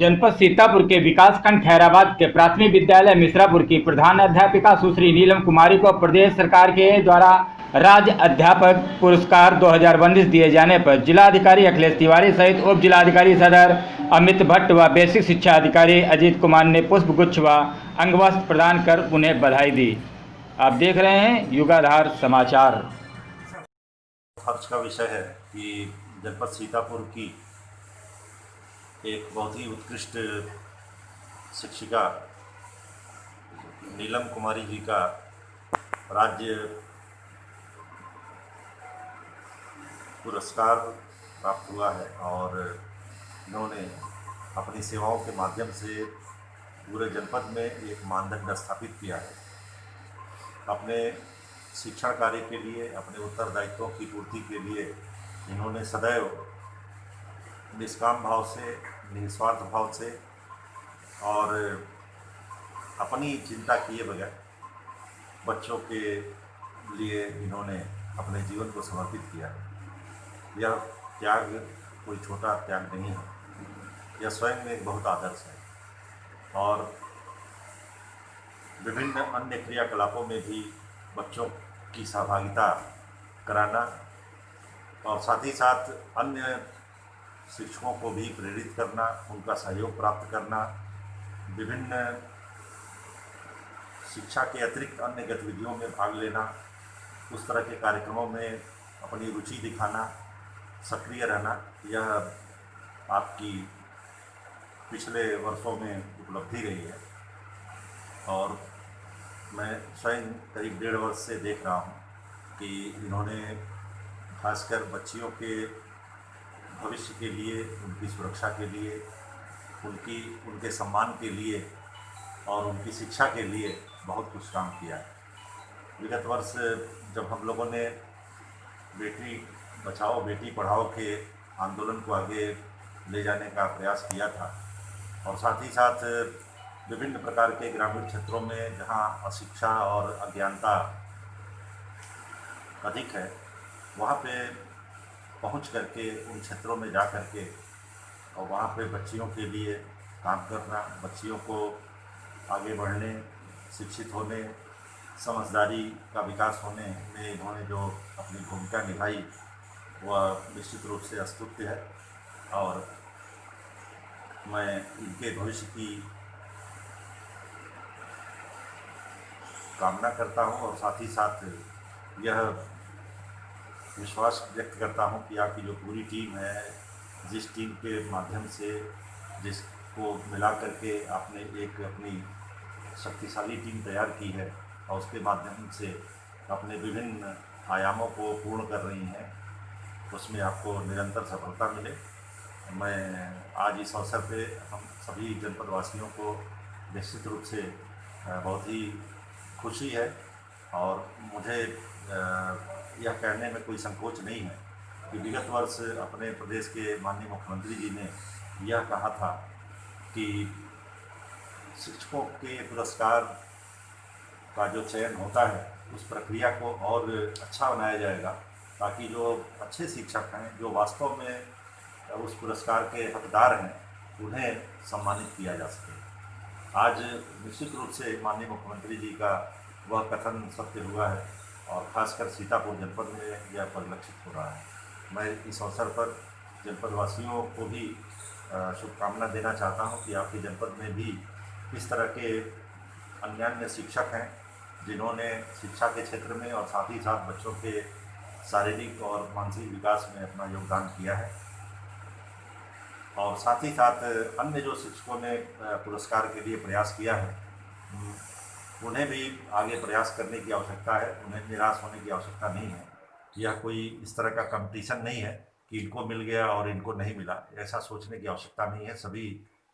जनपद सीतापुर के विकासखंड खैराबाद के प्राथमिक विद्यालय मिश्रापुर की प्रधान अध्यापिका सुश्री नीलम कुमारी को प्रदेश सरकार के द्वारा राज्य अध्यापक पुरस्कार 2019 दिए जाने पर जिलाधिकारी अखिलेश तिवारी सहित उप जिलाधिकारी सदर अमित भट्ट व बेसिक शिक्षा अधिकारी अजीत कुमार ने पुष्पगुच्छ व अंगवस्त्र प्रदान कर उन्हें बधाई दी। आप देख रहे हैं युगाधार समाचार। हर्ष का विषय है कि जनपद सीतापुर की एक बहुत ही उत्कृष्ट शिक्षिका नीलम कुमारी जी का राज्य पुरस्कार प्राप्त हुआ है और इन्होंने अपनी सेवाओं के माध्यम से पूरे जनपद में एक मानदंड स्थापित किया है। अपने शिक्षण कार्य के लिए, अपने उत्तरदायित्वों की पूर्ति के लिए इन्होंने सदैव निष्काम भाव से, निस्वार्थ भाव से और अपनी चिंता किए बगैर बच्चों के लिए इन्होंने अपने जीवन को समर्पित किया। यह त्याग कोई छोटा त्याग नहीं है, यह स्वयं में एक बहुत आदर्श है। और विभिन्न अन्य क्रियाकलापों में भी बच्चों की सहभागिता कराना और साथ ही साथ अन्य शिक्षकों को भी प्रेरित करना, उनका सहयोग प्राप्त करना, विभिन्न शिक्षा के अतिरिक्त अन्य गतिविधियों में भाग लेना, उस तरह के कार्यक्रमों में अपनी रुचि दिखाना, सक्रिय रहना, यह आपकी पिछले वर्षों में उपलब्धि रही है। और मैं स्वयं करीब 1.5 वर्ष से देख रहा हूँ कि इन्होंने खासकर बच्चियों के भविष्य के लिए, उनकी सुरक्षा के लिए, उनके सम्मान के लिए और उनकी शिक्षा के लिए बहुत कुछ काम किया है। विगत वर्ष जब हम लोगों ने बेटी बचाओ बेटी पढ़ाओ के आंदोलन को आगे ले जाने का प्रयास किया था और साथ ही साथ विभिन्न प्रकार के ग्रामीण क्षेत्रों में जहाँ अशिक्षा और अज्ञानता अधिक है, वहाँ पे पहुँच करके उन क्षेत्रों में जा करके और वहाँ पे बच्चियों के लिए काम करना, बच्चियों को आगे बढ़ने, शिक्षित होने, समझदारी का विकास होने में इन्होंने जो अपनी भूमिका निभाई वह निश्चित रूप से स्तुत्य है। और मैं इनके भविष्य की कामना करता हूँ और साथ ही साथ यह विश्वास व्यक्त करता हूँ कि आपकी जो पूरी टीम है, जिस टीम के माध्यम से, जिसको मिला करके आपने एक अपनी शक्तिशाली टीम तैयार की है और उसके माध्यम से अपने विभिन्न आयामों को पूर्ण कर रही हैं, उसमें आपको निरंतर सफलता मिले। मैं आज इस अवसर पे हम सभी जनपद वासियों को निश्चित रूप से बहुत ही खुशी है और मुझे यह कहने में कोई संकोच नहीं है कि विगत वर्ष अपने प्रदेश के माननीय मुख्यमंत्री जी ने यह कहा था कि शिक्षकों के पुरस्कार का जो चयन होता है उस प्रक्रिया को और अच्छा बनाया जाएगा ताकि जो अच्छे शिक्षक हैं, जो वास्तव में उस पुरस्कार के हकदार हैं, उन्हें सम्मानित किया जा सके। आज निश्चित रूप से माननीय मुख्यमंत्री जी का वह कथन सत्य हुआ है और ख़ासकर सीतापुर जनपद में यह परिलक्षित हो रहा है। मैं इस अवसर पर जनपद वासियों को भी शुभकामना देना चाहता हूं कि आपके जनपद में भी इस तरह के अन्य शिक्षक हैं जिन्होंने शिक्षा के क्षेत्र में और साथ ही साथ बच्चों के शारीरिक और मानसिक विकास में अपना योगदान किया है। और साथ ही साथ अन्य जो शिक्षकों ने पुरस्कार के लिए प्रयास किया है, उन्हें भी आगे प्रयास करने की आवश्यकता है, उन्हें निराश होने की आवश्यकता नहीं है। यह कोई इस तरह का कंपटीशन नहीं है कि इनको मिल गया और इनको नहीं मिला, ऐसा सोचने की आवश्यकता नहीं है। सभी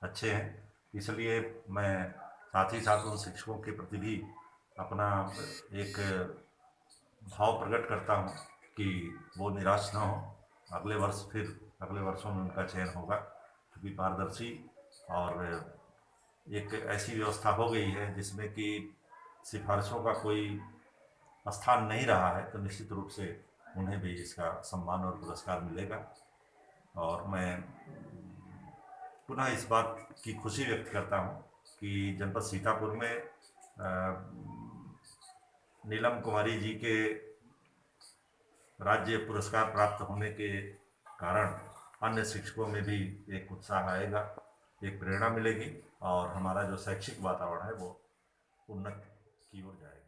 अच्छे हैं, इसलिए मैं साथ ही साथ उन शिक्षकों के प्रति भी अपना एक भाव प्रकट करता हूँ कि वो निराश न हो। अगले वर्षों में उनका चयन होगा, क्योंकि पारदर्शी और एक ऐसी व्यवस्था हो गई है जिसमें कि सिफारिशों का कोई स्थान नहीं रहा है, तो निश्चित रूप से उन्हें भी इसका सम्मान और पुरस्कार मिलेगा। और मैं पुनः इस बात की खुशी व्यक्त करता हूँ कि जनपद सीतापुर में नीलम कुमारी जी के राज्य पुरस्कार प्राप्त होने के कारण अन्य शिक्षकों में भी एक उत्साह आएगा, एक प्रेरणा मिलेगी और हमारा जो शैक्षिक वातावरण है वो उन्नत की ओर जाएगा।